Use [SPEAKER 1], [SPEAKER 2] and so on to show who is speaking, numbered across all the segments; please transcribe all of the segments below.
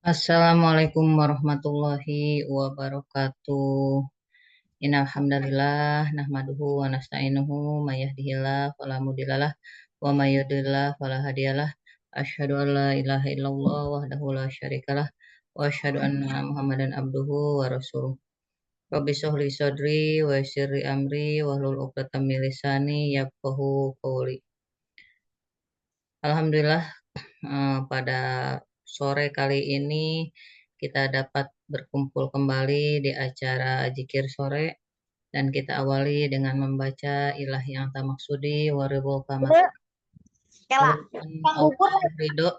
[SPEAKER 1] Assalamualaikum warahmatullahi wabarakatuh. Innal hamdalillah nahmaduhu wa nasta'inuhu may yahdihillahu fala mudhillalah wa may yudhlil fala hadiyalah. Asyhadu an la ilaha illallah wahdahu la syarikalah wa asyhadu anna Muhammadan abduhu wa rasuluh. Rabbi shrah li sadri wa yassir li amri wahlul 'uqdatam min lisani yafqahu qawli. Alhamdulillah, pada sore kali ini kita dapat berkumpul kembali di acara Zikir Sore dan kita awali dengan membaca Ilahi yang tak maksudi waribul kamat ridho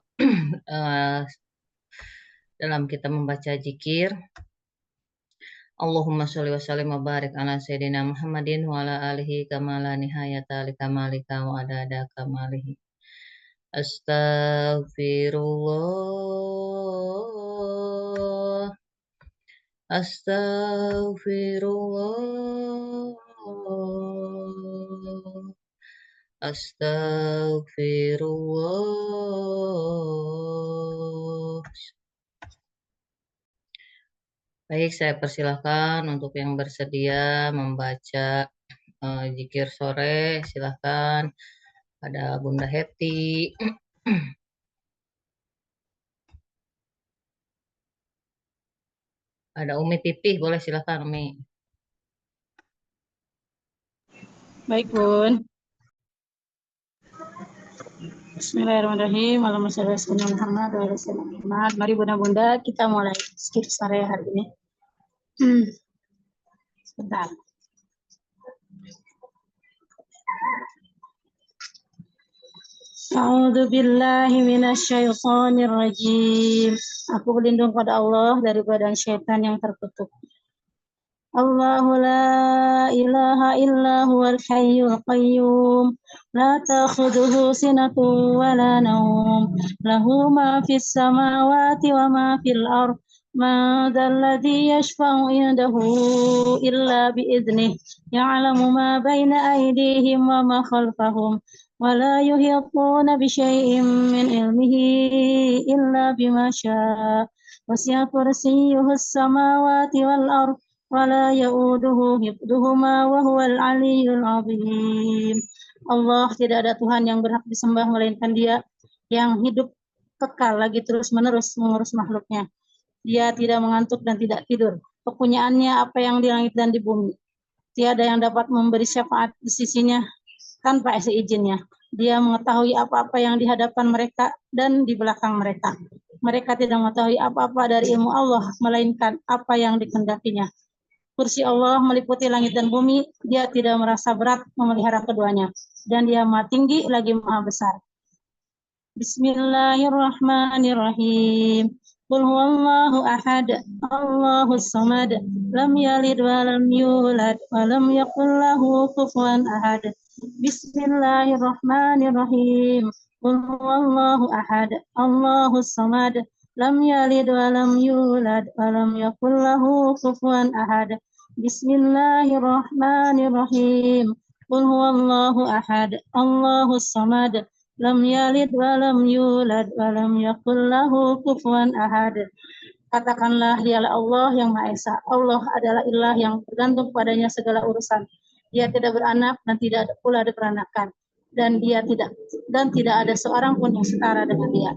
[SPEAKER 1] dalam kita membaca zikir. Allahumma sholli wa sallim wa barik ala sayyidina Muhammadin wa ala alihi kama la nihayata li kamalika wa adada kamalihi. Astaghfirullah, Astaghfirullah, Astaghfirullah. Baik, saya persilahkan untuk yang bersedia membaca zikir sore, silahkan. Ada Bunda Heti. Ada Umi Pipih, boleh silahkan Umi.
[SPEAKER 2] Baik, Bun. Bismillahirrahmanirrahim. Allahumma shalli ala sayyidina Muhammad wa ala sayyidina Muhammad. Mari bunda-bunda kita mulai zikir sore hari ini. Sebentar. A'udzu billahi minasyaitonir rajim. Aku berlindung pada Allah dari badan syaitan yang terkutuk. Allahu la ilaha illa huwal hayyul qayyum la ta'khudhuhu sinatun wa la nawm lahu ma fis samawati wa ma fil ardh man dhal ladzi yashfa'u 'indahu illa bi idhnihi ya'lamu ma baina aydihim wa ma khalfahum wa la yuhituna bi syai'in min ilmihi illa bima syaa wasi'a kursiyyuhu as-samawati wal ardh wala ya'uduhu hifdhuhuma wa huwal aliyyul azim. Allah, tidak ada Tuhan yang berhak disembah melainkan Dia yang hidup kekal lagi terus-menerus mengurus makhluknya. Dia tidak mengantuk dan tidak tidur. Kepunyaannya apa yang di langit dan di bumi. Tiada yang dapat memberi syafaat di sisinya tanpa seizinnya. Dia mengetahui apa-apa yang di hadapan mereka dan di belakang mereka. Mereka tidak mengetahui apa-apa dari ilmu Allah melainkan apa yang dikehendakinya. Kursi Allah meliputi langit dan bumi, Dia tidak merasa berat memelihara keduanya, dan Dia maha tinggi lagi maha besar. Bismillahirrahmanirrahim. Qul huwallahu ahad, Allahus samad, lam yalid wa lam yulad, wa lam yakul lahu kufuwan ahad. Bismillahirrahmanirrahim. Qul huwallahu ahad, Allahus samad, lam yalid wa lam yulad wa lam yakul lahu kufuwan ahad. Bismillahirrahmanirrahim. Qul huwallahu ahad, Allahus samad, lam yalid wa lam yulad wa lam yakul lahu kufuwan ahad. Katakanlah, Dialah Allah yang Maha Esa. Allah adalah ilah yang bergantung padanya segala urusan. Dia tidak beranak dan tidak pula diperanakan. Dan tidak ada seorang pun yang setara dengan Dia.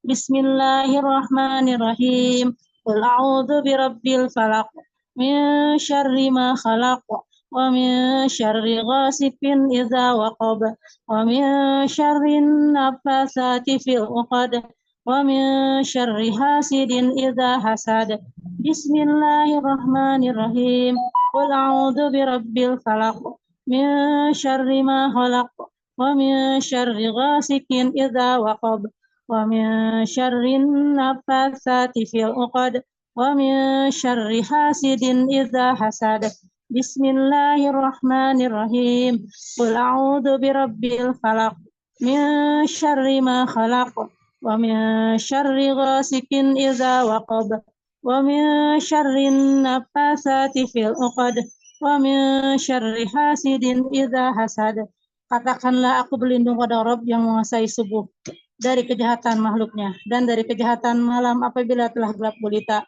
[SPEAKER 2] Bismillahirrahmanirrahim. Qul a'udzu birabbil falaq min syarri ma khalaq wa min syarri ghasikin idza waqab wa min syarri nafatsati fil 'uqad wa min syarri hasidin idza hasad. Bismillahirrahmanirrahim. Qul a'udzu birabbil falaq min syarri ma khalaq wa min syarri ghasikin idza waqab wa min syarri nafatsati fil 'uqad wa min syarri hasidin idza hasad. Bismillahirrahmanirrahim. Qul a'udzu birabbil falaq min syarri ma khalaq wa min syarri ghasikin idza waqab wa min syarri nafatsati fil 'uqad wa min syarri hasidin idza hasad. Katakanlah, aku berlindung pada Rabb yang menguasai subuh, dari kejahatan makhluknya, dan dari kejahatan malam apabila telah gelap gulita,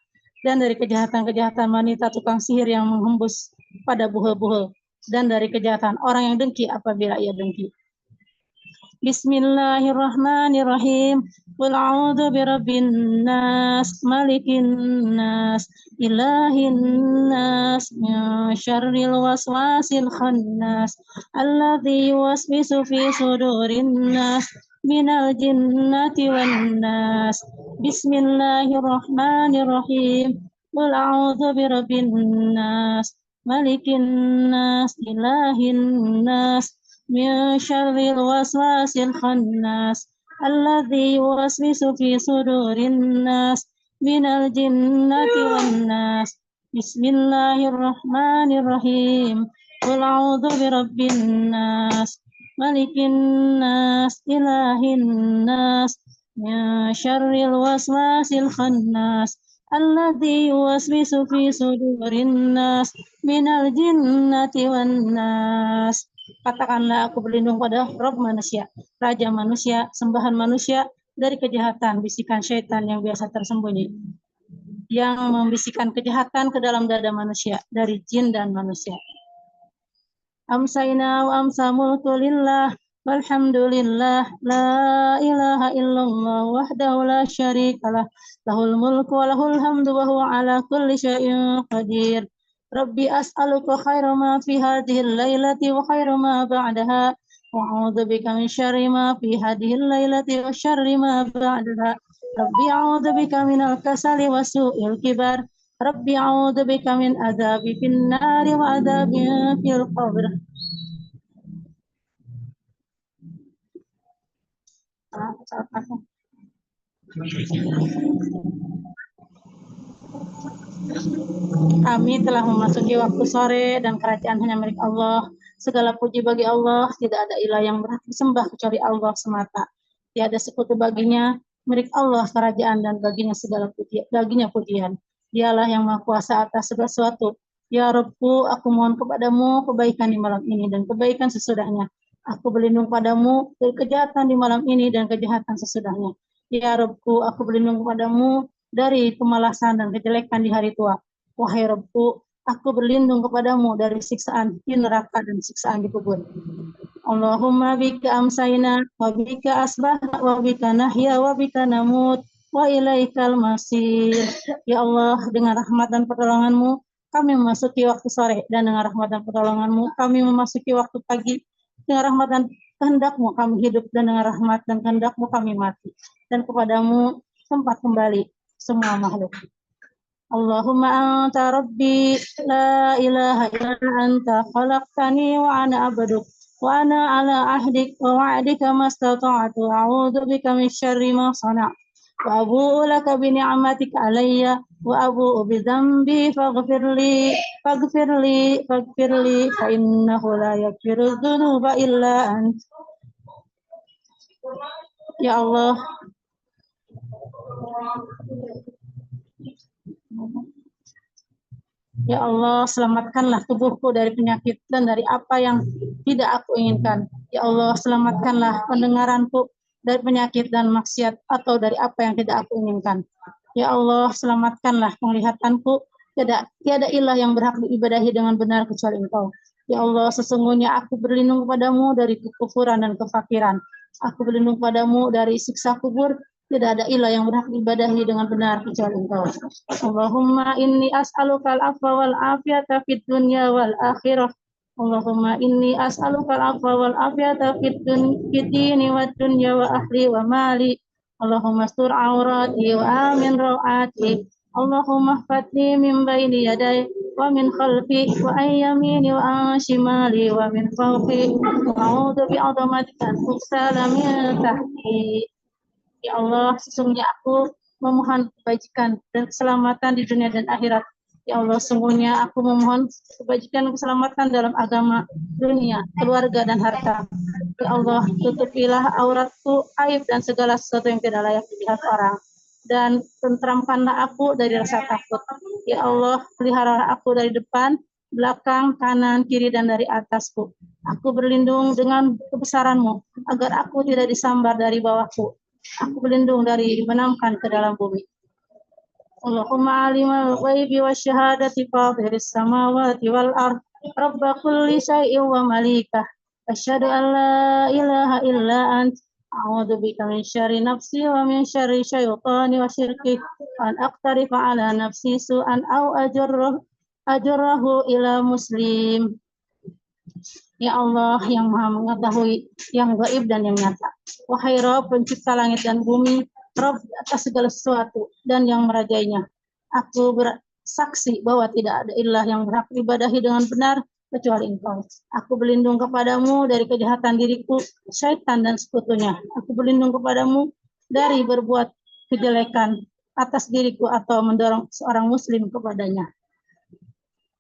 [SPEAKER 2] dan dari kejahatan-kejahatan wanita tukang sihir yang menghembus pada buhe-buhe, dan dari kejahatan orang yang dengki apabila ia dengki. Bismillahirrahmanirrahim. Qul a'udzu birabbin nas, malikin nas, ilahin nas, min syarril waswasil khannas, alladzi yuwaswisu fi sudurin nas, minal jinnati wan nas. Bismillahirrahmanirrahim. Qul a'udzu birabbin nas, malikin nas, ilahin nas, min syarril waswasil khannas alladzi yuwaswisu fi sudurin nas minal jinnati wan nas. Bismillahirrahmanirrahim. Qul a'udzu birabbin nas, malikin nas, ilahin nas, min syarril waswasil khannas alladzi yuwaswisu fi sudurin nas minal jinnati wan nas. Katakanlah aku berlindung pada Rob manusia, Raja manusia, sembahan manusia, dari kejahatan bisikan syaitan yang biasa tersembunyi, yang membisikkan kejahatan ke dalam dada manusia, dari jin dan manusia. Amsayna wa amsa mulku lillah, walhamdulillah, la ilaha illallah, wahdahu la syarikalah, lahul mulku wa lahul hamdu wa huwa ala kulli syai'in qadir. Rabbi as'aluka khairu ma fi hadhihi al-lailati wa khairu ma ba'daha wa a'udzu bika min syarri ma fi hadhihi al-lailati wa syarri ma ba'daha. Rabbi a'udzu bika min al-kasali wa su'il kibar. Rabbi a'udzu bika min adzabi fin nari wa adzabi fil qabr. Kami telah memasuki waktu sore dan kerajaan hanya milik Allah. Segala puji bagi Allah, tidak ada ilah yang berhak disembah kecuali Allah semata. Tiada sekutu baginya, milik Allah kerajaan dan baginya segala pujian. Dialah yang maha kuasa atas segala sesuatu. Ya Rabbku, aku mohon kepadamu kebaikan di malam ini dan kebaikan sesudahnya. Aku berlindung padamu dari kejahatan di malam ini dan kejahatan sesudahnya. Ya Rabbku, aku berlindung kepadamu dari kemalasan dan kejelekan di hari tua. Wahai Rabbku, aku berlindung kepadamu dari siksaan di neraka dan siksaan di kubur. Allahumma bika amsayna, wa bika asbahna, wa bika nahya, wa bika namut, wa ilaikal masir. Ya Allah, dengan rahmat dan pertolonganmu, kami memasuki waktu sore, dan dengan rahmat dan pertolonganmu, kami memasuki waktu pagi. Dengan rahmat dan kehendakmu kami hidup, dan dengan rahmat dan kehendakmu kami mati. Dan kepadamu tempat kembali semua makhluk. Allahumma anta rabbi, la ilaha illa anta, khalaqtani wa ana abduk, wa ana ala ahdik wa wa'dika mastata'tu, a'udzu bika min syarri ma sana', wa abu'u laka bi ni'matika alayya, wa abu'u bi dhanbi faghfirli, fa innahu la yaghfiru dzunuba illa ant. Ya Allah, ya Allah, selamatkanlah tubuhku dari penyakit dan dari apa yang tidak aku inginkan. Ya Allah, selamatkanlah pendengaranku dari penyakit dan maksiat atau dari apa yang tidak aku inginkan. Ya Allah, selamatkanlah penglihatanku. Tiada ilah yang berhak diibadahi dengan benar kecuali Engkau. Ya Allah, sesungguhnya aku berlindung padamu dari kekufuran dan kefakiran. Aku berlindung padamu dari siksa kubur. Tidak ada ilah yang berhak diibadahi dengan benar kecuali Engkau. Allahumma inni as'aluka al-afwa wal afiyata fid dunya wal akhirah. Allahumma inni as'aluka al-afwa wal afiyata fid dini wad dunya wa ahli wa mali. Allahumma astur aurati wa amin rawati. Allahumma ihfadni min baini yadai wa min khalfi wa an yamini wa an shimali wa min fawqi wa a'udzu bi'azamatika an ughsala min tahti. Ya Allah, sesungguhnya aku memohon kebajikan dan keselamatan di dunia dan akhirat. Ya Allah, sungguhnya aku memohon kebajikan dan keselamatan dalam agama, dunia, keluarga, dan harta. Ya Allah, tutupilah auratku, aib, dan segala sesuatu yang tidak layak dilihat orang. Dan tentramkanlah aku dari rasa takut. Ya Allah, peliharalah aku dari depan, belakang, kanan, kiri, dan dari atasku. Aku berlindung dengan kebesaran-Mu, agar aku tidak disambar dari bawahku. Aku berlindung dari dibenamkan ke dalam bumi. Allahumma alimal ghaibi wasyahadati fatiris samawati wal ard rabba kulli syai'in wa malikah asyhadu an la ilaha illa ant a'udzu bika min syarri nafsi wa min syarri syaitani wa syirki an aqtarifa ala nafsi su'an au ajurrahu ila muslim. Ya Allah yang maha mengetahui yang gaib dan yang nyata. Wahai Rabb pencipta langit dan bumi, Rabb atas segala sesuatu dan yang merajainya. Aku bersaksi bahwa tidak ada ilah yang berhak diibadahi dengan benar kecuali Engkau. Aku berlindung kepadamu dari kejahatan diriku, syaitan dan sekutunya. Aku berlindung kepadamu dari berbuat kejelekan atas diriku atau mendorong seorang muslim kepadanya.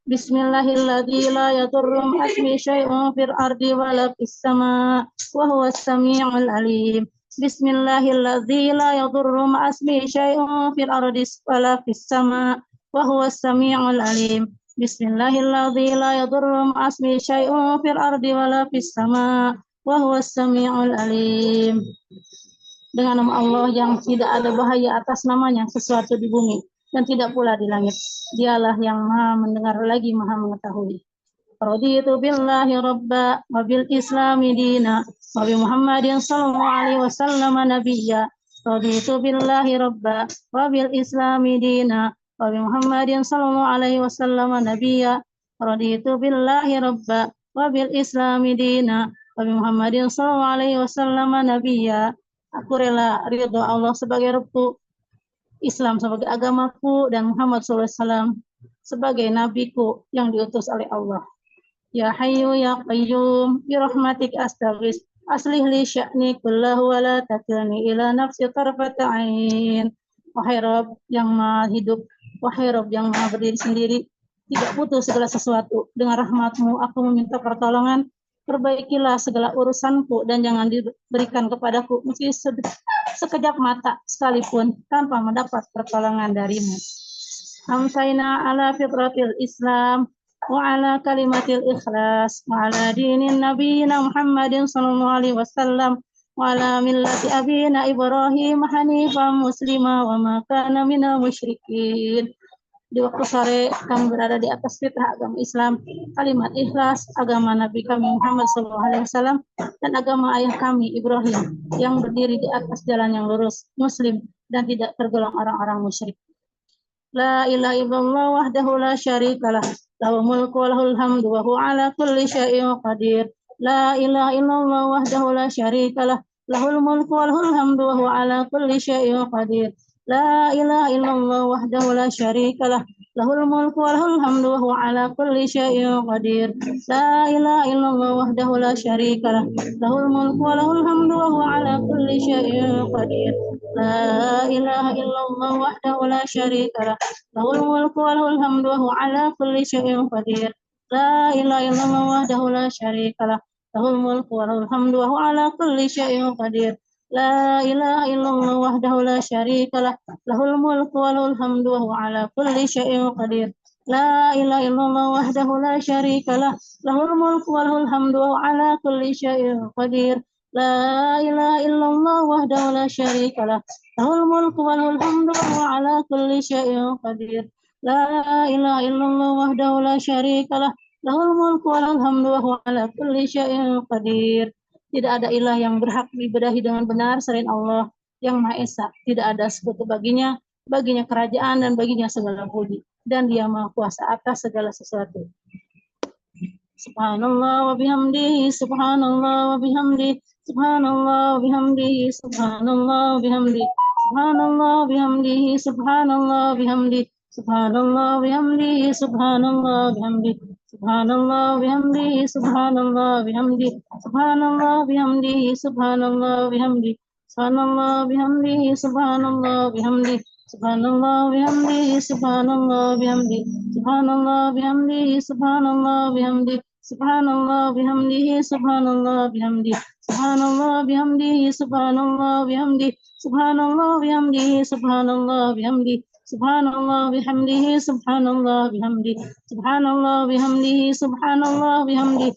[SPEAKER 2] Bismillahirrahmanirrahim la yadurru ma'asmi syai'un fil ardi wala fis sama' wa huwas sami'ul alim. Bismillahirrahmanirrahim la yadurru ma'asmi syai'un fil ardi wala fis sama' wa huwas sami'ul alim. Bismillahirrahmanirrahim la yadurru ma'asmi syai'un fil ardi wala fis sama' wa huwas sami'ul alim. Dengan nama Allah yang tidak ada bahaya atas namanya sesuatu di bumi dan tidak pula di langit. Dialah yang maha mendengar lagi maha mengetahui. Raditu billahi rabba wa bil islami dina wa bi Muhammadin sallallahu alaihi wasallam nabiyya. Raditu billahi rabba wa bil islami dina wa bi Muhammadin sallallahu alaihi wasallam nabiyya. Raditu billahi rabba wa bil islami dina wa bi Muhammadin sallallahu alaihi wasallam nabiyya. Aku rela ridho Allah sebagai Rabbku, Islam sebagai agamaku, dan Muhammad SAW sebagai nabiku yang diutus oleh Allah. Ya Hayyu ya Qayyum, bi rahmatik astaghis, aslih li sya'ni kullahu wa la takilni ila nafsi tarfata ain. Wahai Rabb yang maha hidup, wahai Rabb yang maha berdiri sendiri, tidak butuh segala sesuatu. Dengan rahmatmu aku meminta pertolongan. Perbaikilah segala urusanku dan jangan diberikan kepadaku meski sekejap mata sekalipun tanpa mendapat pertolongan darimu. Amsaina ala fitratil Islam wa ala kalimatil ikhlas wa ala dinin nabiyina Muhammadin sallallahu alaihi wasallam wa ala millati abina Ibrahim hanifan muslima wa ma kana minal musyrikin. Di waktu sore kami berada di atas fitrah agama Islam, kalimat ikhlas, agama Nabi kami Muhammad SAW, dan agama ayah kami Ibrahim yang berdiri di atas jalan yang lurus, muslim, dan tidak tergolong orang-orang musyrik. La ilaha illallah wahdahu la syarikalah, lahul mulku wa lahul hamdu wa huwa ala kulli syai'in qadir. La ilaha illallah wahdahu la syarikalah, lahul mulku wa lahul hamdu wa huwa ala kulli syai'in qadir. La ilaha illallah wahdahu la syarikalah, lahul mulku wa lahul hamdu wa huwa ala kulli syai'in qadir. La ilaha illallah wahdahu la syarikalah, lahul mulku wa lahul hamdu wa huwa ala kulli syai'in qadir. La ilaha illallah wahdahu la syarikalah, lahul mulku wa lahul hamdu wa huwa ala kulli syai'in qadir. La ilaha illallah wahdahu la syarikalah, lahul mulku wa lahul hamdu wa huwa ala kulli syai'in qadir. La ilaha illallah wahdahu la syarikalah, lahul mulku wa lahul hamdu wa huwa ala kulli syai'in qadir. La ilaha illallah wahdahu la syarikalah, lahul mulku wa lahul hamdu wa huwa ala kulli syai'in qadir. La ilaha illallah wahdahu la syarikalah, lahul mulku wa lahul hamdu wa huwa ala kulli syai'in qadir. La ilaha illallah wahdahu la syarikalah, lahul mulku wa lahul hamdu wa huwa ala kulli syai'in qadir. Tidak ada ilah yang berhak diibadahi dengan benar selain Allah yang Maha Esa. Tidak ada sekutu baginya kerajaan dan baginya segala puji. Dan Dia Maha Kuasa atas segala sesuatu. Subhanallah wa bihamdihi, subhanallah wa bihamdihi, subhanallah wa bihamdihi, subhanallah wa bihamdihi, subhanallah wa bihamdihi, subhanallah wa bihamdihi, subhanallah wa bihamdihi, subhanallah wa bihamdihi. Subhanallah bihamdihi, subhanallah bihamdihi, subhanallah bihamdihi, subhanallah bihamdihi, subhanallah bihamdihi, subhanallah bihamdihi, subhanallah bihamdihi, subhanallah bihamdihi, subhanallah bihamdihi, subhanallah bihamdihi, subhanallah bihamdihi, subhanallah bihamdihi, subhanallah bihamdihi, subhanallah bihamdihi, subhanallah bihamdihi, subhanallah bihamdihi. Subhanallah bihamdihi, subhanallah bihamdihi, subhanallah bihamdihi, subhanallah bihamdihi,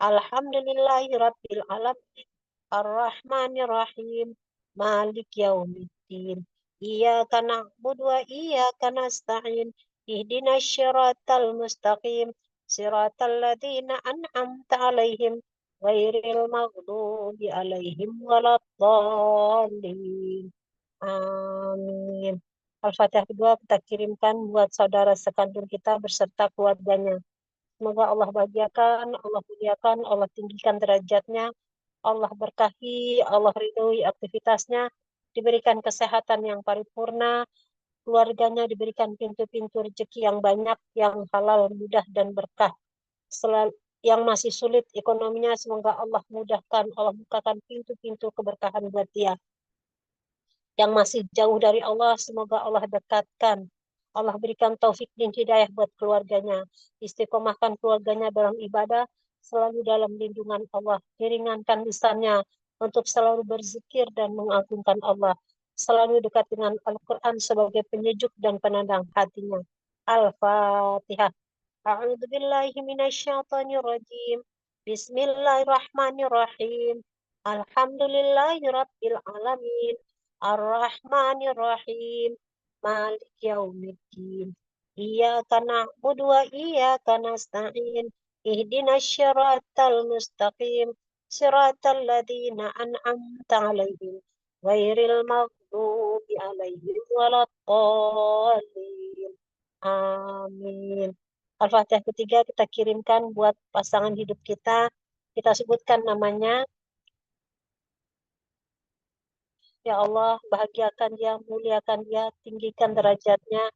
[SPEAKER 3] Alhamdulillahi Rabbil Alamin. Ar-Rahmanir-Rahim. Malik Yaumiddin. Iyyaka na'budu wa iyyaka nasta'in. Ihdinas siratal mustaqim. Siratal ladzina an'amta 'alaihim ghairil maghdubi 'alaihim waladdallin. Amin. Al-Fatihah kedua kita kirimkan buat saudara sekandung kita beserta keluarganya. Semoga Allah bahagiakan, Allah muliakan, Allah tinggikan derajatnya, Allah berkahi, Allah ridhoi aktivitasnya, diberikan kesehatan yang paripurna, keluarganya diberikan pintu-pintu rezeki yang banyak, yang halal, mudah, dan berkah. Yang masih sulit ekonominya, semoga Allah mudahkan, Allah bukakan pintu-pintu keberkahan buat dia. Yang masih jauh dari Allah, semoga Allah dekatkan. Allah berikan taufik dan hidayah buat keluarganya. Istiqomahkan keluarganya dalam ibadah, selalu dalam lindungan Allah. Diringankan lisannya untuk selalu berzikir dan mengagungkan Allah. Selalu dekat dengan Al-Quran sebagai penyejuk dan penandang hatinya. Al-Fatihah. A'udzu billahi minasyaitonir rajim. Bismillahirrahmanirrahim. Alhamdulillahirabbil alamin. Ar-Rahmanir-Rahim. Malik Yaumiddin. Iyyaka na'budu wa iyyaka nasta'in. Ihdinas siratal mustaqim. Siratal ladzina an'amta 'alaihim ghairil maghdubi 'alaihim waladdallin. Amin. Al-Fatihah ketiga kita kirimkan buat pasangan hidup kita. Kita sebutkan namanya. Ya Allah, bahagiakan dia, muliakan dia, tinggikan derajatnya,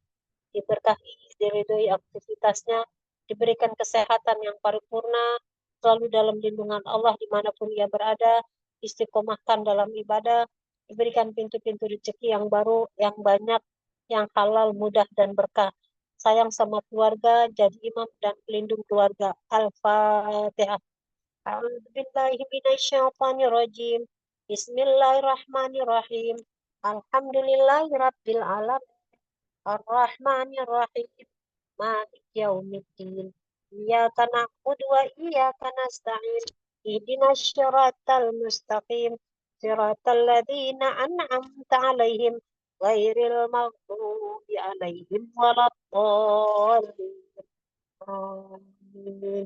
[SPEAKER 3] diberkahi, diridhoi aktivitasnya, diberikan kesehatan yang paripurna, selalu dalam lindungan Allah dimanapun ia berada, istiqomahkan dalam ibadah, diberikan pintu-pintu rezeki yang baru, yang banyak, yang halal, mudah, dan berkah. Sayang sama keluarga, jadi imam dan pelindung keluarga. Al-Fatihah. A'udzubillahi minasyaitonirrajim. Bismillahirrahmanirrahim. Alhamdulillahirabbil alamin. Ar-Rahmanir-Rahim. Malik yaumiddin. Iyyaka na'budu wa iyyaka nasta'in. Ihdinas siratal mustaqim. Siratal ladzina an'amta 'alaihim ghairil maghdubi 'alaihim waladdallin. Amin.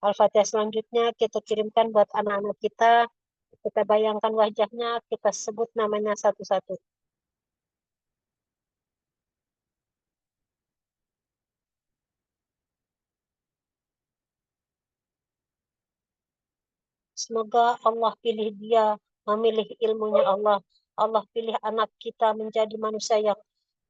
[SPEAKER 3] Al-Fatihah selanjutnya kita kirimkan buat anak-anak kita. Kita bayangkan wajahnya, kita sebut namanya satu-satu. Semoga Allah pilih dia, memilih ilmunya Allah. Allah pilih anak kita menjadi manusia yang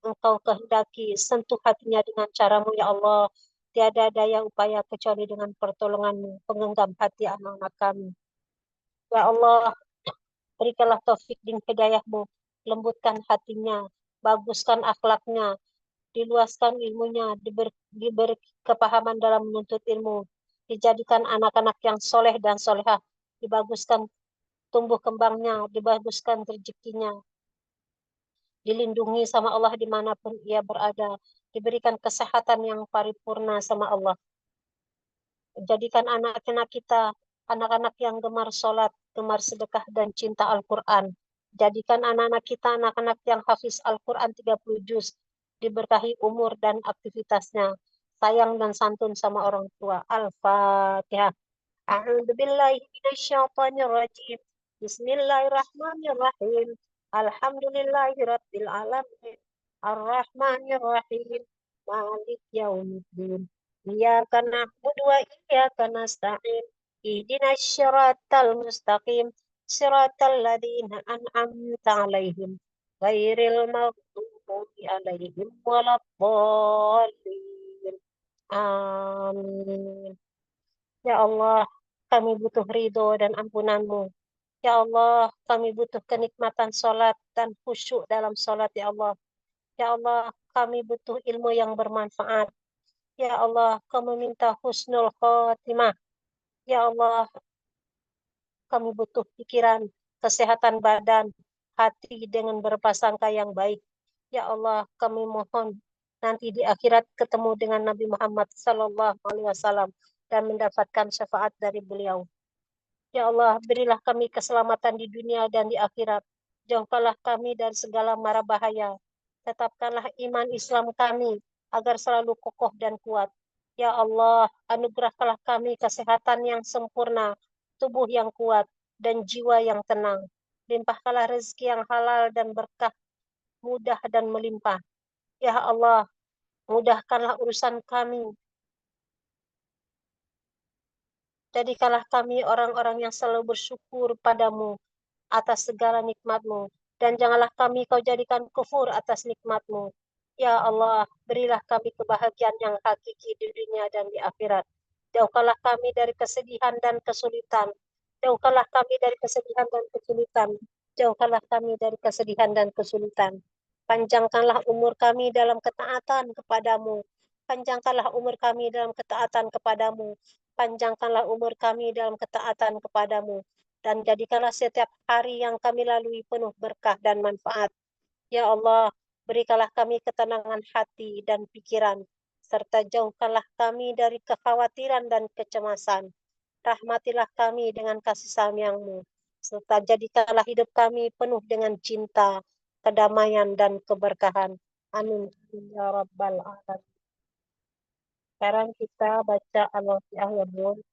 [SPEAKER 3] Engkau kehendaki. Sentuh hatinya dengan caramu ya Allah. Tiada daya upaya kecuali dengan pertolonganmu. Penggenggam hati anak-anak kami. Ya Allah, berikanlah taufik dan hidayahmu. Lembutkan hatinya. Baguskan akhlaknya. Diluaskan ilmunya. Diberi kepahaman dalam menuntut ilmu. Dijadikan anak-anak yang soleh dan solehah. Dibaguskan tumbuh kembangnya. Dibaguskan rezekinya. Dilindungi sama Allah dimanapun ia berada, diberikan kesehatan yang paripurna sama Allah. Jadikan anak-anak kita anak-anak yang gemar sholat, gemar sedekah, dan cinta Al-Quran. Jadikan anak-anak kita anak-anak yang hafiz Al-Quran 30 juz, diberkahi umur dan aktivitasnya, sayang dan santun sama orang tua. Al-Fatihah. A'udzubillahi minasyaitonirrajim. Bismillahirrahmanirrahim. Alhamdulillahirabbil alamin. Ar-Rahmanir-Rahim. Malik yaumiddin. Iyyaka na'budu wa iyyaka nasta'in. Ihdinas siratal mustaqim. Siratal ladzina an'amta 'alaihim ghairil maghdubi 'alaihim waladdallin. Amin. Ya Allah, kami butuh ridho dan ampunan-Mu. Ya Allah, kami butuh kenikmatan sholat dan khusyuk dalam sholat, ya Allah. Ya Allah, kami butuh ilmu yang bermanfaat. Ya Allah, kami minta husnul khotimah. Ya Allah, kami butuh pikiran, kesehatan badan, hati dengan berprasangka yang baik. Ya Allah, kami mohon nanti di akhirat ketemu dengan Nabi Muhammad SAW. dan mendapatkan syafaat dari beliau. Ya Allah, berilah kami keselamatan di dunia dan di akhirat. Jauhkanlah kami dari segala mara bahaya. Tetapkanlah iman Islam kami agar selalu kokoh dan kuat. Ya Allah, anugerahkanlah kami kesehatan yang sempurna, tubuh yang kuat, dan jiwa yang tenang. Limpahkanlah rezeki yang halal dan berkah, mudah dan melimpah. Ya Allah, mudahkanlah urusan kami. Jadikanlah kami orang-orang yang selalu bersyukur padamu atas segala nikmat-Mu. Dan janganlah kami kau jadikan kufur atas nikmat-Mu. Ya Allah, berilah kami kebahagiaan yang hakiki di dunia dan di akhirat. Jauhkanlah kami dari kesedihan dan kesulitan. Jauhkanlah kami dari kesedihan dan kesulitan. Jauhkanlah kami dari kesedihan dan kesulitan. Panjangkanlah umur kami dalam ketaatan kepadamu. Panjangkanlah umur kami dalam ketaatan kepadamu. Panjangkanlah umur kami dalam ketaatan kepadamu. Dan jadikanlah setiap hari yang kami lalui penuh berkah dan manfaat. Ya Allah, berikanlah kami ketenangan hati dan pikiran, serta jauhkanlah kami dari kekhawatiran dan kecemasan. Rahmatilah kami dengan kasih sayang-Mu, serta jadikanlah hidup kami penuh dengan cinta, kedamaian, dan keberkahan. Amin. Ya Rabbal Alamin. Sekarang kita baca Al-Waqiah ya, Bun.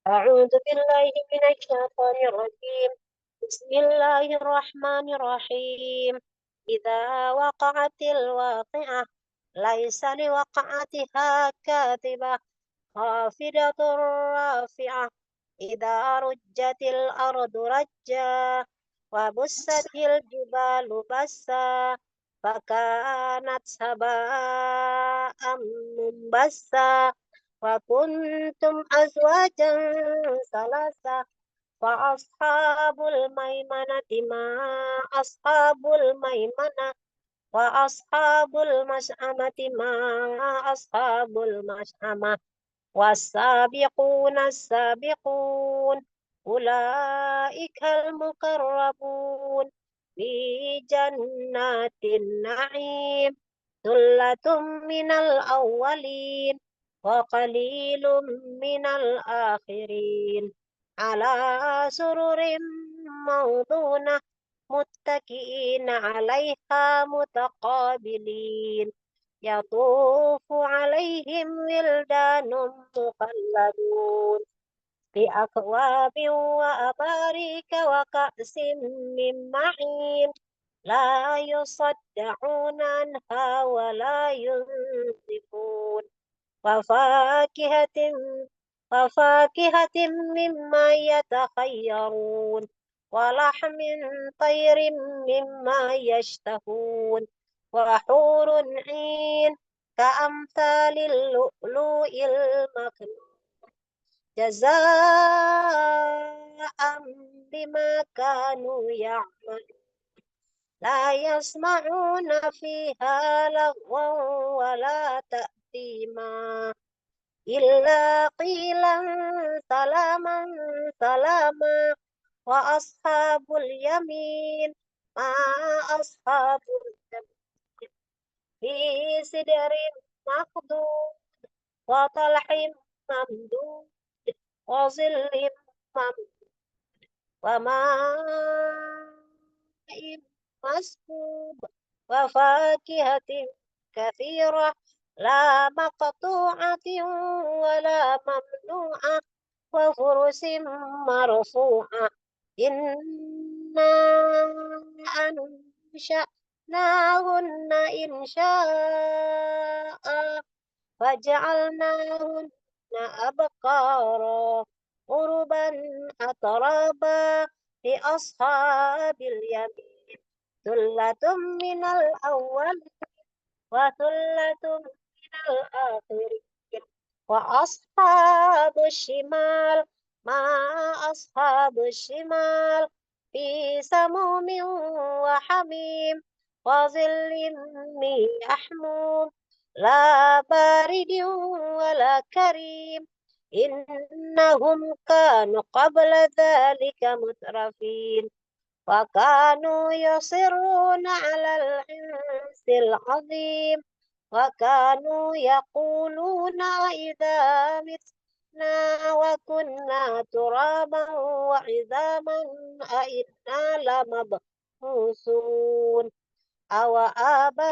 [SPEAKER 3] أعوذ بالله من الشيطان الرجيم. بسم الله الرحمن الرحيم. إذا وقعت الواقعة ليس لوقعتها كاذبة خافضة رافعة إذا رجت الأرض رجا وبست الجبال بسا فكانت هباء منبثا وكنتم أزواجا ثلاثة فأصحاب الميمنة ما أصحاب الميمنة وأصحاب المشأمة ما أصحاب المشأمة والسابقون السابقون أولئك المقربون في جنات النعيم ثلة من الأولين وقليل من الآخرين على سرر موضونة متكئين عليها متقابلين يطوف عليهم ولدان مخلدون بأكواب وأباريك وكأس من معين لا يصدعون عنها ولا ينزفون وفاكهة مما يتخيرون ولحم طير مما يشتهون وحور عين كأمثال اللؤلؤ المكنون جزاء بما كانوا يعملون لا يسمعون فيها لغوا ولا تأثيما إلا قيلا سلاما سلاما وأصحاب اليمين ما أصحاب اليمين في سدر مخضود وطلح ممدود وظل ممدود وماء مسكوب وفاكهة كثيرة لا مقطوعة ولا ممنوعة وفرس مرفوعة إنا أنشأناهن إنشاء فجعلناهن أبكارا عربا أترابا لأصحاب اليمين ثلة من الأول وثلة من الآخرين وأصحاب الشمال ما أصحاب الشمال في سموم وحميم وظل من يحموم لا بارد ولا كريم إنهم كانوا قبل ذلك مترفين وكانوا يصرون على الحنث العظيم وكانوا يقولون إذا متنا وكنا ترابا وعظاما أئنا لمبعوثون أو آباؤنا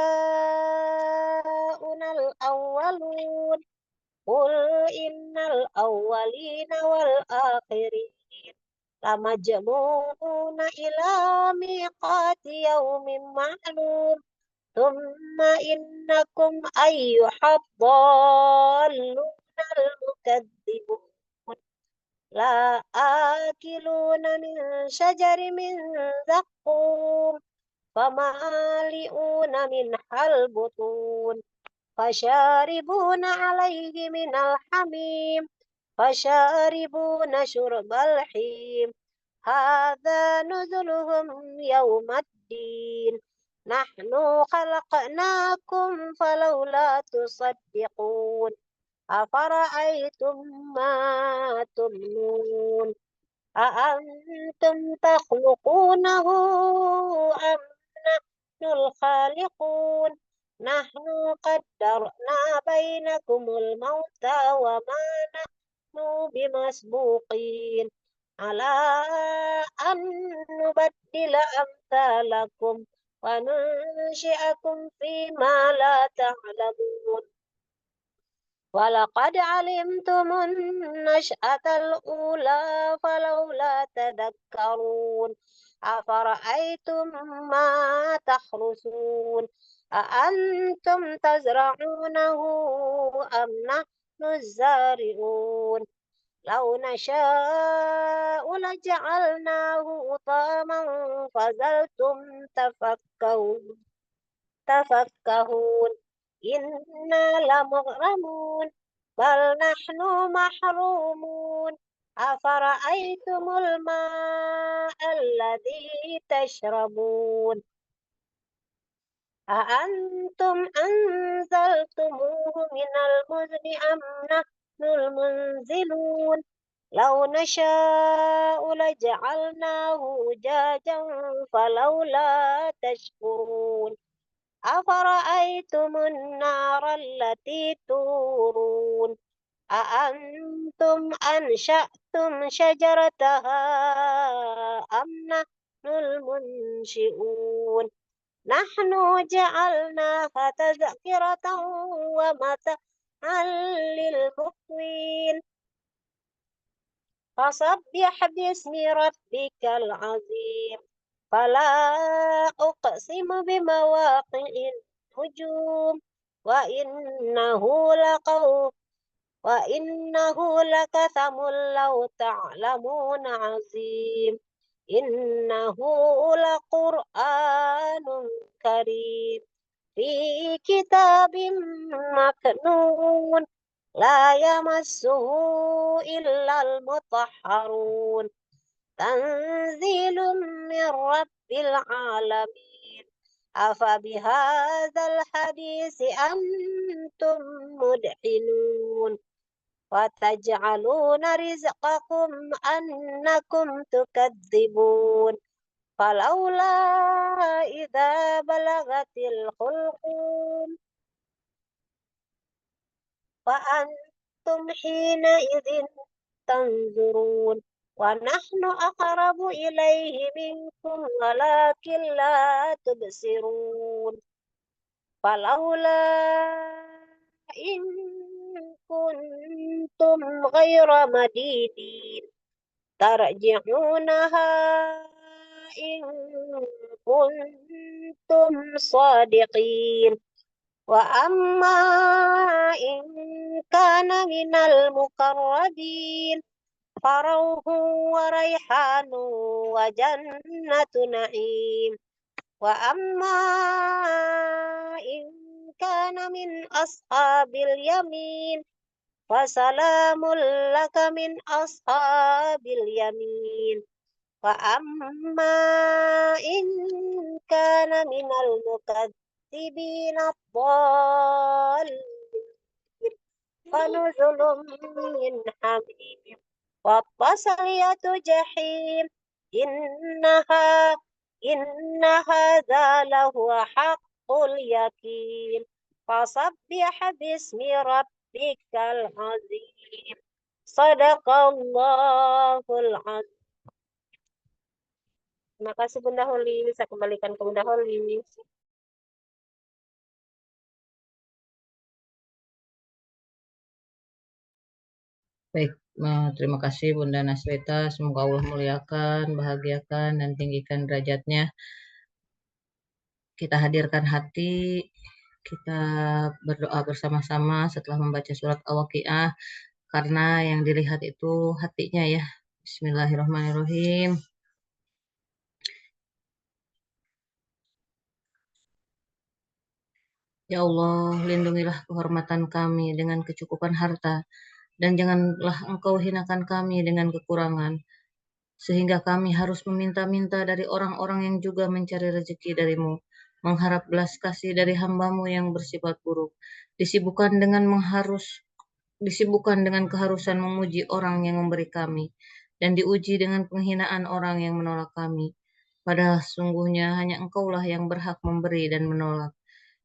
[SPEAKER 3] الأولون قل إن الأولين والآخرين لمجموعون إلى ميقات يوم معلوم ثم إنكم أيها الضالون المكذبون لا آكلون من شجر من زقوم فمالئون منها البطون فشاربون عليه من الحميم فشاربون شرب الحيم هذا نزلهم يوم الدين نحن خلقناكم فلولا تصدقون أفرأيتم ما تمنون أأنتم تخلقونه أم نحن الخالقون نحن قدرنا بينكم الموت وما نحن بمسبوقين على أن نبدل أمثالكم وننشئكم فيما لا تعلمون ولقد علمتم النشأة الأولى فلولا تذكرون أفرأيتم ما تحرثون أأنتم تزرعونه أم نحن الزارعون لو نشاء لجعلناه طاما فظلتم تفكهون إنا لمغرمون بل نحن محرومون أفرأيتم الماء الذي تشربون أأنتم أنزلتموه من المزن أم نحن المنزلون لو نشاء لجعلناه أجاجا فلولا تشكرون أفرأيتم النار التي تورون أأنتم أنشأتم شجرتها أم نحن المنشئون نحن جعلناها تذكرة ومتاعا للمقوين فسبح باسم ربك العظيم فلا أقسم بمواقع النجوم وإنه لقسم لو تعلمون عظيم إنه لقرآن كريم في كتاب مكنون لا يمسه إلا المطهرون تنزيل من رب العالمين أفبهذا الحديث أنتم مدحنون وتجعلون رزقكم أنكم تكذبون فلولا إذا بلغت الحلقوم وأنتم حينئذ تنظرون ونحن أقرب إليه منكم ولكن لا تبصرون فلولا إن كنتم غير مدينين ترجعونها إن كنتم صادقين وأما إن كان من المقربين فروح وريحان وجنة نعيم وأما إن كان من أصحاب اليمين فسلام لك من أصحاب اليمين وأما إن كان من المكذبين الضالين فنزل من حميم والتصلية جحيم innaha inna hadza lahu haqqul yakin. Fasabbih bismi rabbikal azim. Sadaqallahul azim. Terima kasih Bunda Holi. Saya kembalikan ke Bunda Holi.
[SPEAKER 1] Baik, terima kasih Bunda Nasweta. Semoga Allah muliakan, bahagiakan, dan tinggikan derajatnya. Kita hadirkan hati, kita berdoa bersama-sama setelah membaca surat Al-Waqiah, karena yang dilihat itu hatinya ya. Bismillahirrahmanirrahim. Ya Allah, lindungilah kehormatan kami dengan kecukupan harta, dan janganlah Engkau hinakan kami dengan kekurangan, sehingga kami harus meminta-minta dari orang-orang yang juga mencari rezeki darimu, mengharap belas kasih dari hamba-Mu yang bersifat buruk, disibukkan dengan keharusan memuji orang yang memberi kami, dan diuji dengan penghinaan orang yang menolak kami. Padahal sungguhnya hanya Engkaulah yang berhak memberi dan menolak.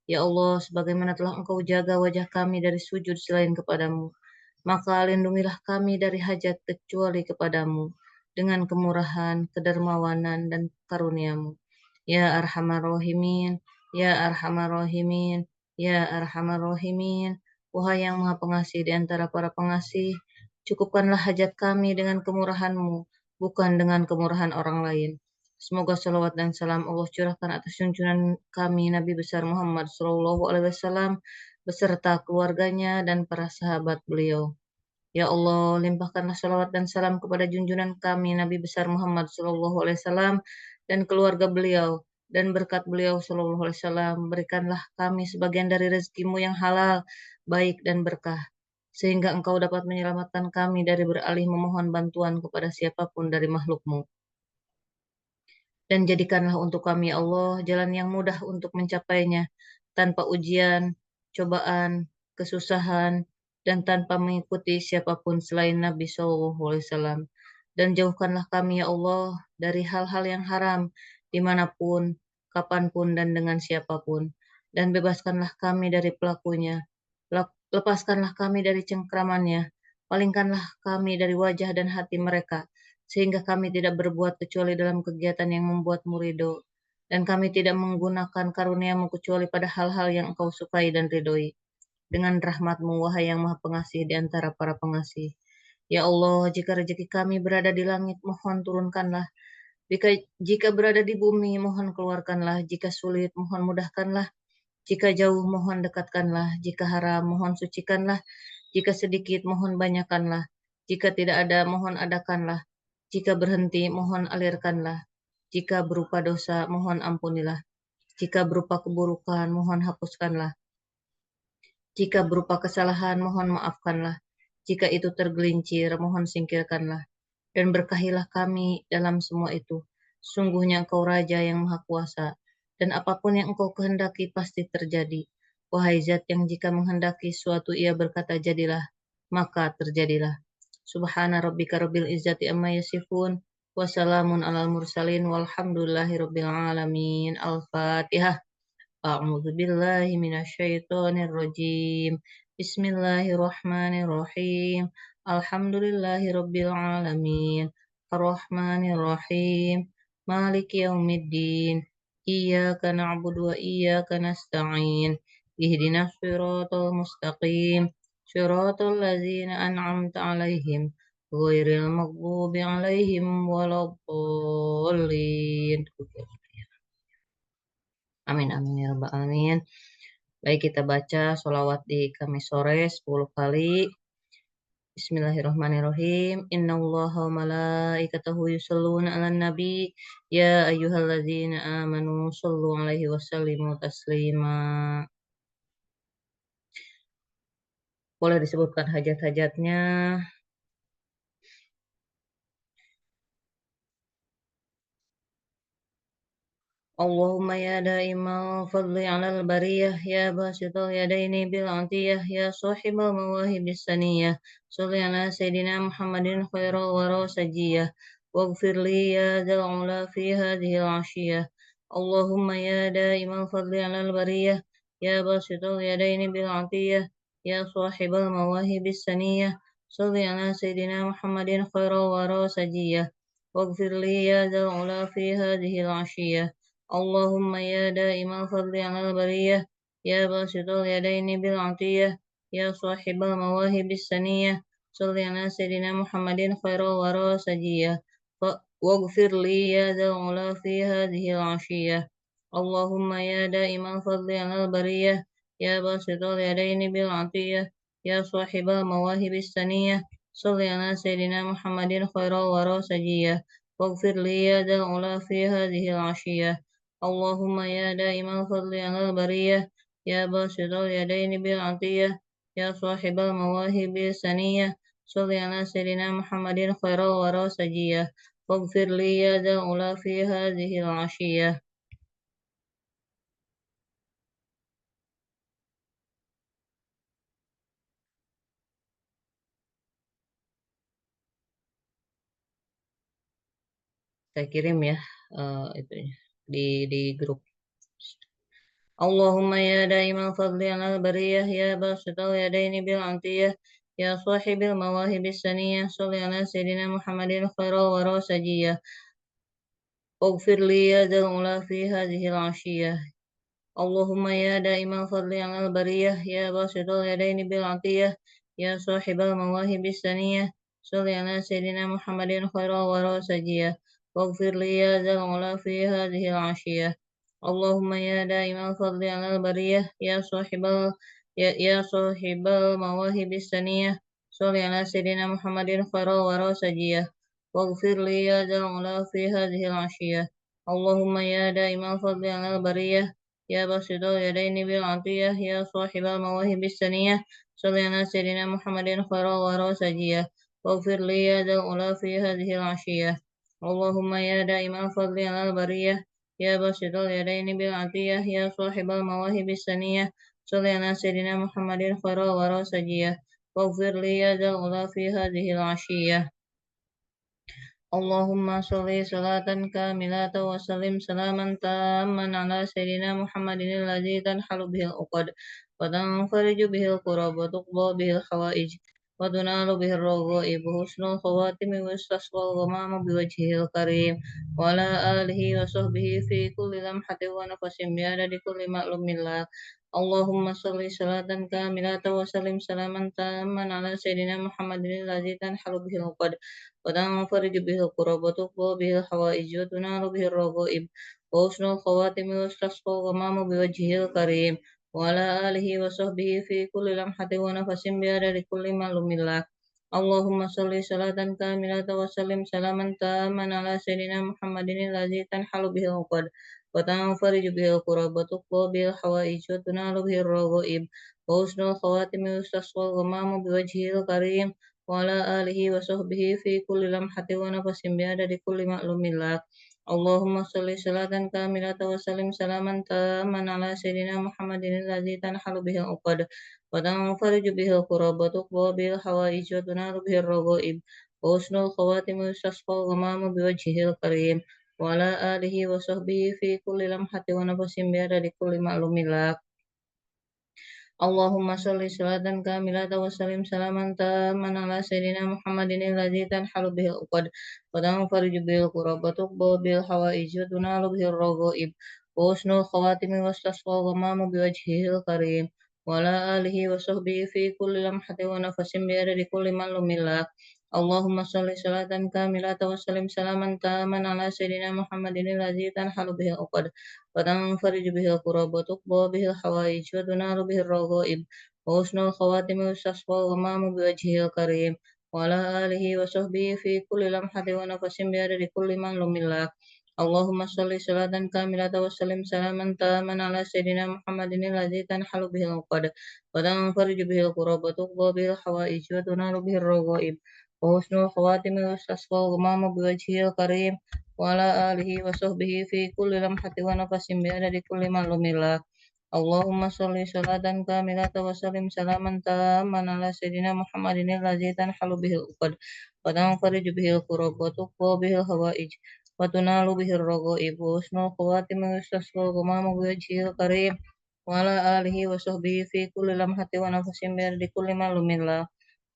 [SPEAKER 1] Ya Allah, sebagaimana telah Engkau jaga wajah kami dari sujud selain kepadamu, maka lindungilah kami dari hajat kecuali kepadamu, dengan kemurahan, kedermawanan, dan karuniamu. Ya Arhamar Rahimin, Ya Arhamar Rahimin, Ya Arhamar Rahimin, Wahai yang Maha Pengasih di antara para pengasih, cukupkanlah hajat kami dengan kemurahan-Mu, bukan dengan kemurahan orang lain. Semoga salawat dan salam Allah curahkan atas junjungan kami Nabi besar Muhammad SAW beserta keluarganya dan para sahabat beliau. Ya Allah, limpahkanlah salawat dan salam kepada junjungan kami Nabi besar Muhammad SAW dan keluarga beliau, dan berkat beliau SAW berikanlah kami sebagian dari rezekimu yang halal, baik dan berkah, sehingga Engkau dapat menyelamatkan kami dari beralih memohon bantuan kepada siapapun dari makhlukmu. Dan jadikanlah untuk kami, ya Allah, jalan yang mudah untuk mencapainya, tanpa ujian, cobaan, kesusahan, dan tanpa mengikuti siapapun selain Nabi SAW. Dan jauhkanlah kami, ya Allah, dari hal-hal yang haram, dimanapun, kapanpun, dan dengan siapapun. Dan bebaskanlah kami dari pelakunya. Lepaskanlah kami dari cengkramannya. Palingkanlah kami dari wajah dan hati mereka, sehingga kami tidak berbuat kecuali dalam kegiatan yang membuatmu ridho, dan kami tidak menggunakan karuniamu kecuali pada hal-hal yang Engkau sukai dan ridhoi. Dengan rahmatmu, wahai yang maha pengasih di antara para pengasih. Ya Allah, jika rezeki kami berada di langit, mohon turunkanlah. Jika berada di bumi, mohon keluarkanlah. Jika sulit, mohon mudahkanlah. Jika jauh, mohon dekatkanlah. Jika haram, mohon sucikanlah. Jika sedikit, mohon banyakkanlah. Jika tidak ada, mohon adakanlah. Jika berhenti, mohon alirkanlah. Jika berupa dosa, mohon ampunilah. Jika berupa keburukan, mohon hapuskanlah. Jika berupa kesalahan, mohon maafkanlah. Jika itu tergelincir, mohon singkirkanlah. Dan berkahilah kami dalam semua itu. Sungguhnya Engkau Raja yang Maha Kuasa, dan apapun yang Engkau kehendaki pasti terjadi. Wahai Zat yang jika menghendaki suatu ia berkata jadilah, maka terjadilah. Subhana rabbika rabbil izzati amma yasifun, wassalamun alal mursalin, walhamdulillahi rabbil alamin. Al-Fatihah. A'udzu billahi minasyaitonir rajim. Bismillahirrahmanirrahim. Alhamdulillahi rabbil alamin. Arrahmanir rahim. Maliki yaumiddin. Iyyaka na'budu wa iyyaka nasta'in. Ihdinas siratal mustaqim. Siratal ladzina an'amta 'alaihim ghairil maghdubi 'alaihim waladdallin. Amin amin ya rabbal alamin. Baik, kita baca sholawat di Kamis sore 10 kali. Bismillahirrahmanirrahim. Innallaha wa malaikatahu yusholluna 'alan nabi. Ya ayyuhalladzina amanu shollu 'alaihi wasallimu taslima. Boleh disebutkan hajat-hajatnya. Allahumma ya daimal fadli 'alal bariyah, ya basital yadaini bil 'atiyah, ya sahibal mawahibis saniyah. Sholli ala sayyidina Muhammadin khairal wara sajiyah. واغفر لي يا ذا العلا في هذه العشية. اللهم يا دائم الفضل على البرية، يا باسط اليدين بالعطية، يا صاحب المواهب السنية، صل على سيدنا محمد خير الورى سجية. واغفر لي يا ذا العلا في هذه العشية. اللهم يا دائم الفضل على البرية، يا باسط اليدين بالعطية، يا صاحب المواهب السنية، صل على سيدنا محمد خير الورى سجية. واغفر لي يا ذا العلا في هذه العشية. اللهم يا دائم الفضل على البرية، يا باسط اليدين بالعطية، يا صاحب المواهب السنية، صل على سيدنا محمد خير الورى سجية. واغفر لي يا ذا العلا في هذه العشية. اللهم يا دائم الفضل على البرية، يا باسط اليدين بالعطية، يا صاحب المواهب السنية، صل على سيدنا محمد خير الورى سجية. واغفر لي يا ذا العلا في هذه العشية. Saya kirim ya itu di grup. اللهم يا دائم الفضل على البرية، يا باسط اليدين بالعطية، يا صاحب المواهب السنية، صل على سيدنا محمد خير الورى سجية. واغفر لي يا ذا العلا في هذه العشية. اللهم يا دائم الفضل على البرية، يا باسط اليدين بالعطية، يا صاحب المواهب السنية، صل على سيدنا محمد خير الورى سجية. واغفر لي يا ذا العلا في هذه العشية. اللهم يا دائم الفضل على البرية، يا صاحب المواهب السنية، صل على سيدنا محمد خير الورى سجية. واغفر لي يا ذا العلا في هذه العشية. اللهم يا دائم الفضل على البرية، يا باسط اليدين بالعطية، يا صاحب المواهب السنية، صل على سيدنا محمد خير الورى سجية. واغفر لي يا ذا العلا في هذه العشية. اللهم يا دائم الفضل على البرية، يا باسط اليدين بالعطية، يا صاحب المواهب السنية، صل على سيدنا محمد خير الورى سجية. واغفر لي يا ذا العلا في هذه العشية. اللهم صل صلاة كاملة وسلم سلاما تاما على سيدنا محمد الذي تنحل به العقد وتنفرج به الكرب وتقضى به الحوائج وتنال به الرغائب وحسن الخواتم ويستسقى الغمام بوجهه الكريم وعلى آله وصحبه في كل لمحة ونفس بعدد كل معلوم لك. اللهم صل صلاة كاملة وسلم سلاما تاما على سيدنا محمد الذي تنحل به العقد وتنفرج به الكرب وتقضى به الحوائج وتنال به الرغائب وحسن الخواتم ويستسقى الغمام بوجهه الكريم وعلى آله وصحبه في كل لمحة ونفس بعدد كل معلوم لك. اللهم صل صلاة كاملة وسلم سلاما تاما على سيدنا محمد الذي تنحل به العقد وتنفرج به الكرب وتقضى به الحوائج وتنال به الرغائب وحسن الخواتم ويستسقى الغمام بوجهه الكريم وعلى آله وصحبه في كل لمحة ونفس بعدد كل معلوم لك. اللهم صل صلاة كاملة وسلم سلاما تاما على سيدنا محمد الذي تنحل به العقد وتنفرج به الكرب وتقضى به الحوائج وتنال به الرغائب وحسن الخواتم ويستسقى الغمام بوجهه الكريم وعلى آله وصحبه في كل لمحة ونفس بعدد كل معلوم لك. اللهم صل صلاة كاملة وسلم سلاما تاما على سيدنا محمد الذي تنحل به العقد وتنفرج به الكرب وتقضى به الحوائج وتنال به الرغائب وحسن الخواتم واستسقى الغمام بوجهه الكريم وعلى آله وصحبه في كل لمحة ونفس بعدد كل معلوم لك. اللهم صل صلاة كاملة وسلم سلاما تاما على سيدنا محمد الذي تنحل به العقد وتنفرج به الكرب وتقضى به الحوائج وتنال به الرغائب وحسن الخواتم ويستسقى الغمام بوجهه الكريم وعلى آله وصحبه في كل لمحة ونفس بعدد كل معلوم لك. اللهم صل صلاة كاملة وسلم سلاما تاما على سيدنا محمد الذي تنحل به العقد وتنفرج به الكرب وتقضى به الحوائج وتنال به الرغائب وحسن الخواتم ويستسقى الغمام بوجهه الكريم وعلى آله وصحبه في كل لمحة ونفس بعدد كل معلوم لك. Allahumma sholli sholatan kamilatan wa sallim salaman tamman ala sayyidina Muhammadin alladzi tanhalu bihil uqad wa tanfariju bihil kurab wa tuqwa bihil hawaij wa tunalu bihil raghaib wa husnul khawatim wa yustasqal ghamamu biwajhil karim wa ala alihi wa sahbihi fi kulli lamhati wa nafasin bi ardi kulli ma'lumin la.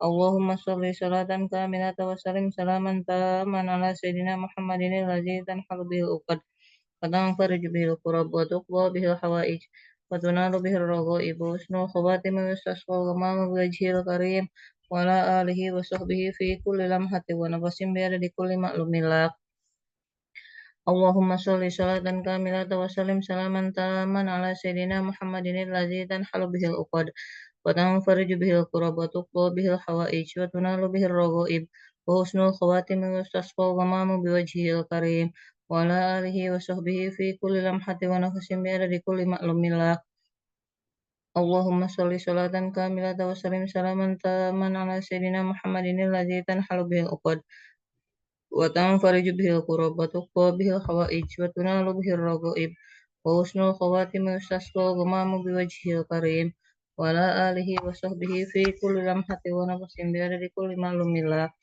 [SPEAKER 1] Allahumma sholli sholatan kamilatan wa sallim salaman tamman ala sayyidina Muhammadin alladzi tanhalu bihil uqad wa tanfariju bihil kurab wa tuqwa bihil hawaij وتنال به الرغائب وحسن الخواتم ويستسقى الغمام بوجهه الكريم وعلى آله وصحبه في كل لمحة ونفس بعدد كل معلوم لك. اللهم صل صلاة كاملة وسلم سلاما تاما على سيدنا محمد الذي تنحل به العقد وتنفرج به الكرب وتقضى به الحوائج وتنال به الرغائب وحسن الخواتم ويستسقى الغمام بوجهه الكريم وعلى آله وصحبه في كل لمحة ونفس بعدد كل معلوم لك. Allahumma sholli sholatan kamilatan wa sallim salaman taman ala sayyidina Muhammadin alladzi tanhalu bihil uqad wa tanfariju bihil kurab wa tuqwa bihil hawaij wa tunalu bihil raghaib wa husnul khawatim yustasqa ghamamu biwajhil karim wa ala alihi wa sahbihi fi kulli lamhati wa nafasin bi adadi kulli ma'lumin lak.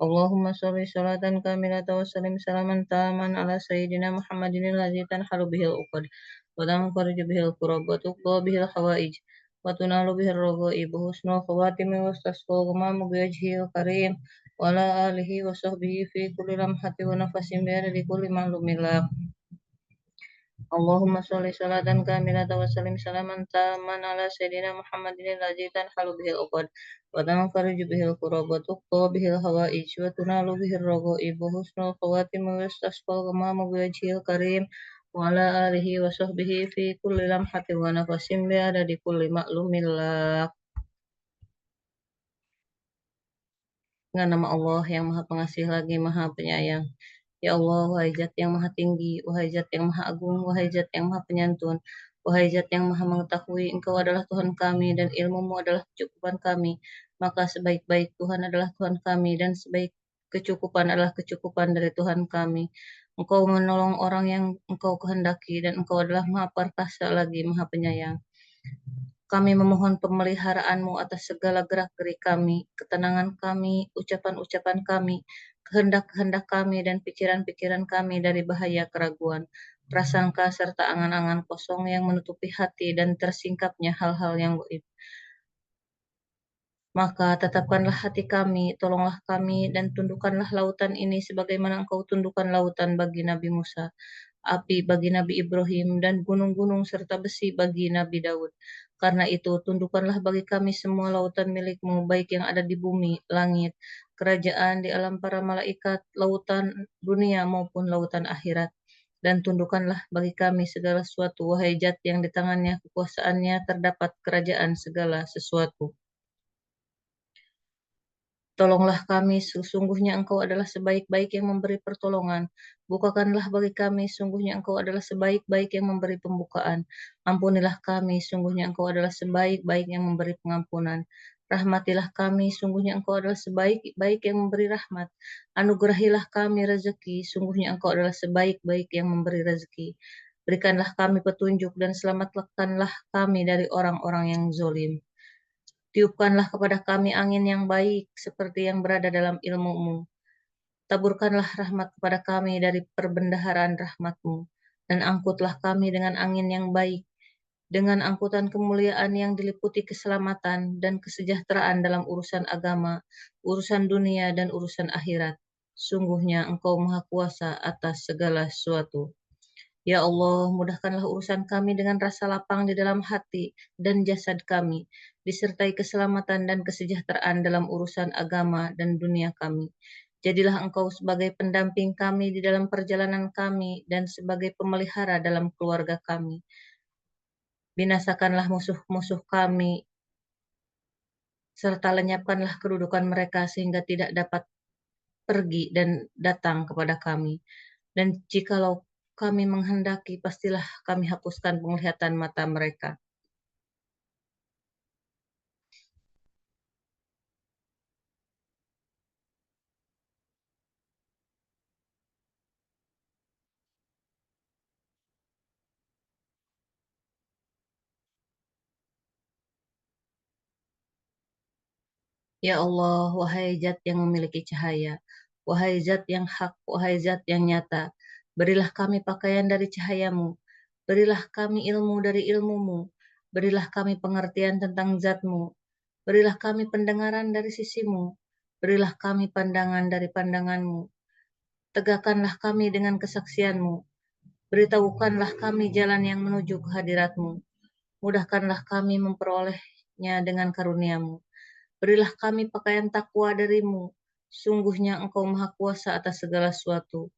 [SPEAKER 1] Allahumma sholli sholatan kamilatan wa sallim salaman taman ala sayyidina Muhammadin alladzi tanhalu bihil uqad wa tanfariju bihil kurab wa tuqwa bihil hawaij wa tunalu bihir raghaib husnul khawatimi wastasqa ghamamu biwajhil karim wa ala alihi wa sahbihi fi kulli lamhati wa nafasin bi adadi kulli ma'lumin lak. Allahumma sholli sholatan kamilatan wa sallim salaman tamman ala sayyidina Muhammadin alladzi tanhalu bihil uqad wa tanfariju bihil kurab wa tuqwa bihil hawaij wa tunalu bihir raghaib husnul khawatimi wastasqa ghamamu biwajhil karim wa ala alihi wa sahbihi fi kulli lamhatin wa nafasin bi adadi kulli ma'lumin lak. Dengan nama Allah yang Maha Pengasih lagi Maha Penyayang. Ya Allah, wahai Zat yang Maha Tinggi, wahai Zat yang Maha Agung, wahai Zat yang Maha Penyantun, wahai Zat yang Maha Mengetahui, Engkau adalah Tuhan kami dan ilmu-Mu adalah kecukupan kami. Maka sebaik-baik Tuhan adalah Tuhan kami dan sebaik kecukupan adalah kecukupan dari Tuhan kami. Engkau menolong orang yang Engkau kehendaki dan Engkau adalah Maha Perkasa lagi Maha Penyayang. Kami memohon pemeliharaanmu atas segala gerak-gerik kami, ketenangan kami, ucapan-ucapan kami, kehendak-kehendak kami, dan pikiran-pikiran kami dari bahaya keraguan, prasangka, serta angan-angan kosong yang menutupi hati dan tersingkapnya hal-hal yang gaib. Maka tetapkanlah hati kami, tolonglah kami, dan tundukkanlah lautan ini sebagaimana Engkau tundukkan lautan bagi Nabi Musa, api bagi Nabi Ibrahim, dan gunung-gunung serta besi bagi Nabi Daud. Karena itu, tundukkanlah bagi kami semua lautan milik-Mu, baik yang ada di bumi, langit, kerajaan, di alam para malaikat, lautan dunia maupun lautan akhirat. Dan tundukkanlah bagi kami segala sesuatu, wahai Zat yang di tangannya kekuasaannya terdapat kerajaan segala sesuatu. Tolonglah kami, sesungguhnya Engkau adalah sebaik-baik yang memberi pertolongan. Bukakanlah bagi kami, sungguhnya Engkau adalah sebaik-baik yang memberi pembukaan. Ampunilah kami, sungguhnya Engkau adalah sebaik-baik yang memberi pengampunan. Rahmatilah kami, sungguhnya Engkau adalah sebaik-baik yang memberi rahmat. Anugerahilah kami rezeki, sungguhnya Engkau adalah sebaik-baik yang memberi rezeki. Berikanlah kami petunjuk dan selamatkanlah kami dari orang-orang yang zolim. Tiupkanlah kepada kami angin yang baik seperti yang berada dalam ilmu-Mu. Taburkanlah rahmat kepada kami dari perbendaharaan rahmat-Mu. Dan angkutlah kami dengan angin yang baik, dengan angkutan kemuliaan yang diliputi keselamatan dan kesejahteraan dalam urusan agama, urusan dunia, dan urusan akhirat. Sungguhnya Engkau Maha Kuasa atas segala sesuatu. Ya Allah, mudahkanlah urusan kami dengan rasa lapang di dalam hati dan jasad kami, disertai keselamatan dan kesejahteraan dalam urusan agama dan dunia kami. Jadilah Engkau sebagai pendamping kami di dalam perjalanan kami dan sebagai pemelihara dalam keluarga kami. Binasakanlah musuh-musuh kami, serta lenyapkanlah kedudukan mereka sehingga tidak dapat pergi dan datang kepada kami. Dan jikalau kami menghendaki, pastilah kami hapuskan penglihatan mata mereka. Ya Allah, wahai zat yang memiliki cahaya, wahai zat yang hak, wahai zat yang nyata, berilah kami pakaian dari cahayamu, berilah kami ilmu dari ilmumu, berilah kami pengertian tentang zatmu, berilah kami pendengaran dari sisimu, berilah kami pandangan dari pandanganmu, tegakkanlah kami dengan kesaksianmu, beritahukanlah kami jalan yang menuju kehadiratmu, mudahkanlah kami memperolehnya dengan karuniamu. Berilah kami pakaian takwa darimu. Sungguhnya engkau maha kuasa atas segala sesuatu.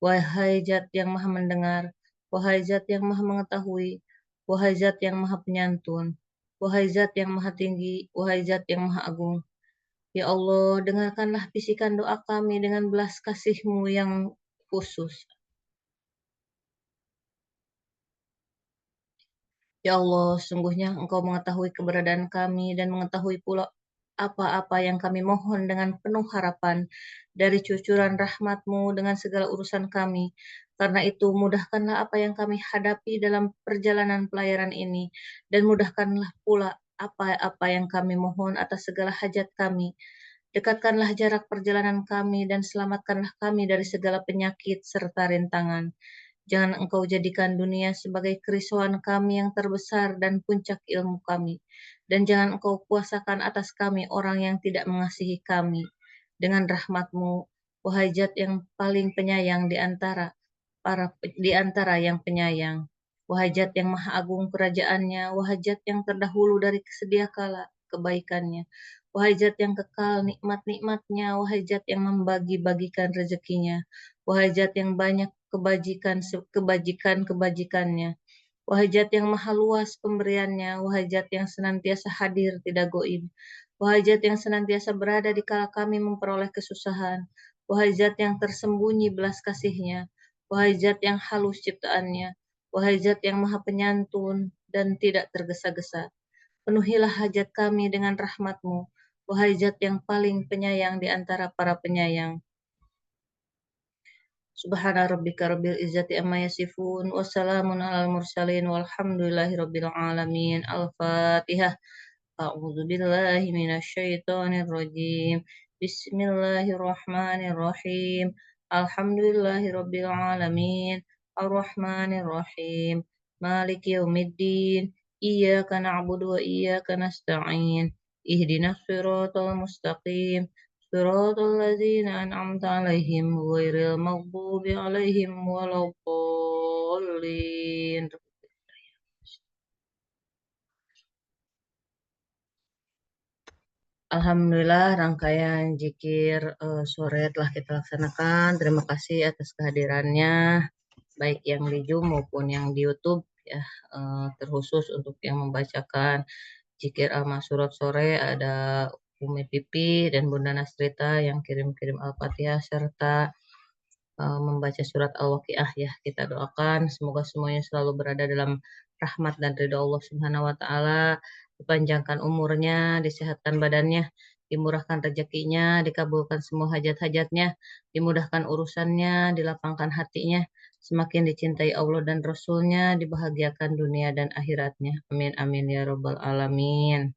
[SPEAKER 1] Wahai zat yang maha mendengar, wahai zat yang maha mengetahui, wahai zat yang maha penyantun, wahai zat yang maha tinggi, wahai zat yang maha agung. Ya Allah, dengarkanlah bisikan doa kami dengan belas kasih-Mu yang khusus. Ya Allah, sungguhnya Engkau mengetahui keberadaan kami dan mengetahui pula apa-apa yang kami mohon dengan penuh harapan dari cucuran rahmat-Mu dengan segala urusan kami. Karena itu, mudahkanlah apa yang kami hadapi dalam perjalanan pelayaran ini, dan mudahkanlah pula apa-apa yang kami mohon atas segala hajat kami. Dekatkanlah jarak perjalanan kami dan selamatkanlah kami dari segala penyakit serta rintangan. Jangan engkau jadikan dunia sebagai kerisauan kami yang terbesar dan puncak ilmu kami. Dan jangan engkau kuasakan atas kami orang yang tidak mengasihi kami. Dengan rahmatmu, wahai zat yang paling penyayang di antara yang penyayang. Wahai zat yang maha agung kerajaannya, wahai zat yang terdahulu dari sedia kala kebaikannya. Wahai zat yang kekal nikmat-nikmatnya, wahai zat yang membagi-bagikan rezekinya. Wahai zat yang banyak kebajikannya. Wahai zat yang maha luas pemberiannya, wahai zat yang senantiasa hadir tidak goib. Wahai zat yang senantiasa berada di kala kami memperoleh kesusahan. Wahai zat yang tersembunyi belas kasihnya. Wahai zat yang halus ciptaannya. Wahai zat yang maha penyantun dan tidak tergesa-gesa. Penuhilah hajat kami dengan rahmat-Mu. Wahai zat yang paling penyayang di antara para penyayang. Subhana rabbika rabbil izzati amma yasifun wa salamun alal mursalin walhamdulillahi rabbil alamin. Al-Fatihah. A'udzu billahi minasy syaithanir rajim. Bismillahirrahmanirrahim. Alhamdulillahi rabbil alamin. Ar-Rahmanir Rahim. Maliki yaumiddin. Iyyaka na'budu wa iyyaka nasta'in. Ihdinas siratal mustaqim. صراط الذين أنعمت عليهم غير المغضوب عليهم ولا الضالين. Alhamdulillah rangkaian zikir sore telah kita laksanakan. Terima kasih atas kehadirannya, baik yang di Zoom maupun yang di YouTube ya. Terkhusus untuk yang membacakan zikir al-masurat sore ada Umi Pipi dan Bunda Nasrita yang kirim-kirim Al-Fatihah serta membaca surat Al-Waqiah ya. Kita doakan semoga semuanya selalu berada dalam rahmat dan ridha Allah Subhanahu wa taala, dipanjangkan umurnya, disehatkan badannya, dimurahkan rezekinya, dikabulkan semua hajat-hajatnya, dimudahkan urusannya, dilapangkan hatinya, semakin dicintai Allah dan Rasulnya, dibahagiakan dunia dan akhiratnya. Amin amin ya rabbal alamin.